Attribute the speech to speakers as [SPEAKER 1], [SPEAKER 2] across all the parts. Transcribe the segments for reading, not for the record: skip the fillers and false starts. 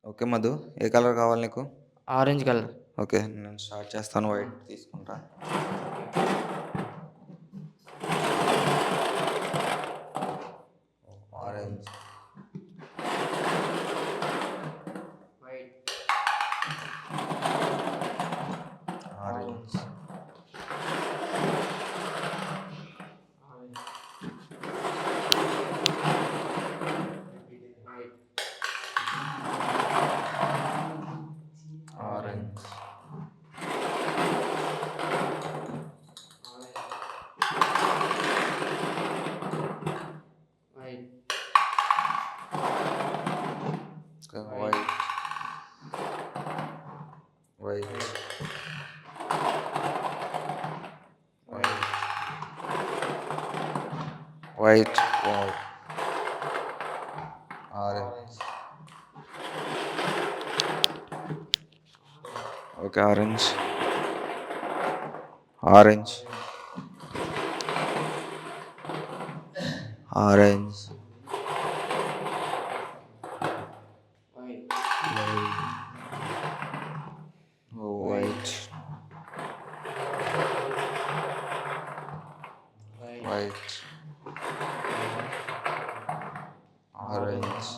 [SPEAKER 1] Okay Madhu, ఏ colour కావాలి నీకు?
[SPEAKER 2] Orange colour.
[SPEAKER 1] Okay, నేను స్టార్ట్ చేస్తాను. వైట్ తీసుకుంటా. Orange,
[SPEAKER 2] white,
[SPEAKER 1] orange, orange,
[SPEAKER 2] white,
[SPEAKER 1] white, white, white, white, wow, orange. Okay, orange, orange, orange,
[SPEAKER 2] white,
[SPEAKER 1] white, white, orange,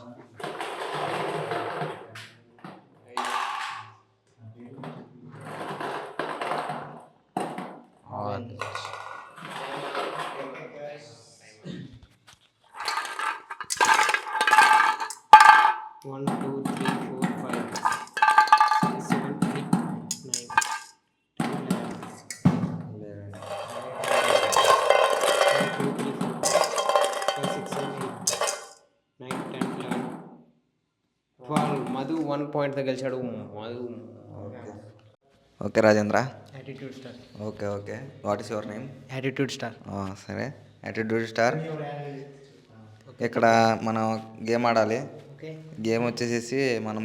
[SPEAKER 1] orange.
[SPEAKER 2] 1 2 3 4 5 6 7 8 9 12 Madhu 1 పాయింట్తో గెలిచాడు. Madhu.
[SPEAKER 1] Okay Rajendra.
[SPEAKER 2] Attitude star.
[SPEAKER 1] Okay okay, what is your name?
[SPEAKER 2] Attitude star.
[SPEAKER 1] సరే, attitude star. ఇక్కడ మనం game ఆడాలి.
[SPEAKER 2] Okay.
[SPEAKER 1] Game వచ్చేసేసి మనం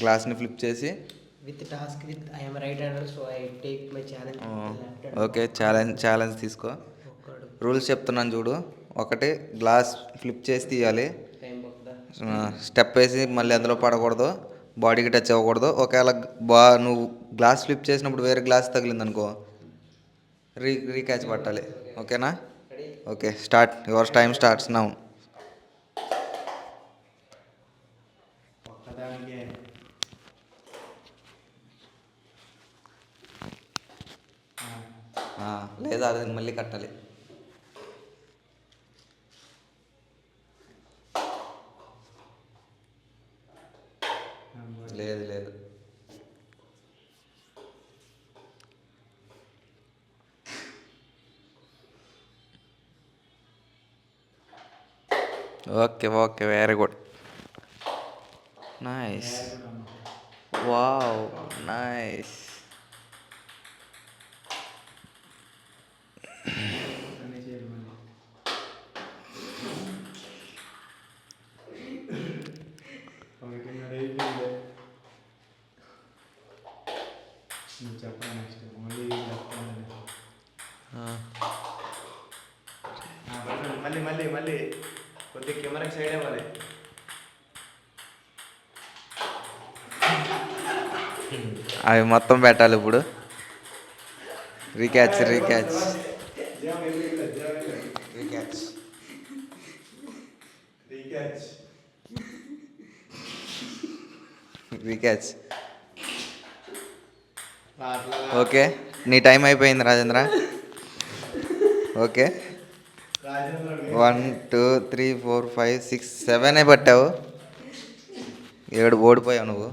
[SPEAKER 1] గ్లాస్ని flip చేసి
[SPEAKER 2] with task with I am right hander so I take my challenge.
[SPEAKER 1] Okay, challenge తీసుకో. Rules చెప్తున్నాను చూడు. ఒకటి, గ్లాస్ ఫ్లిప్ చేసి తీయాలి. స్టెప్ వేసి మళ్ళీ అందులో పడకూడదు. బాడీకి టచ్ అవ్వకూడదు. ఒకవేళ నువ్వు గ్లాస్ ఫ్లిప్ చేసినప్పుడు వేరే గ్లాస్ తగిలింది అనుకో, రీక్యాచ్ పట్టాలి. ఓకేనా? Okay, start. Your time starts now. లేదా అది మళ్ళీ కట్టాలి. లేదు లేదు. Okay okay, very good, nice, wow, nice.
[SPEAKER 3] మళ్ళీ కొద్దిగా కెమెరాకి సైడ్ అవ్వాలి.
[SPEAKER 1] అవి మొత్తం పెట్టాలి ఇప్పుడు. రీక్యాచ్ రీక్యాచ్ రీక్యాచ్ రీక్యాచ్. ఓకే, నీ టైం అయిపోయింది రాజేంద్ర. ఓకే, 1 2 3 4 5 6 7 పట్టావు. 7 ఓడిపోయావు నువ్వు.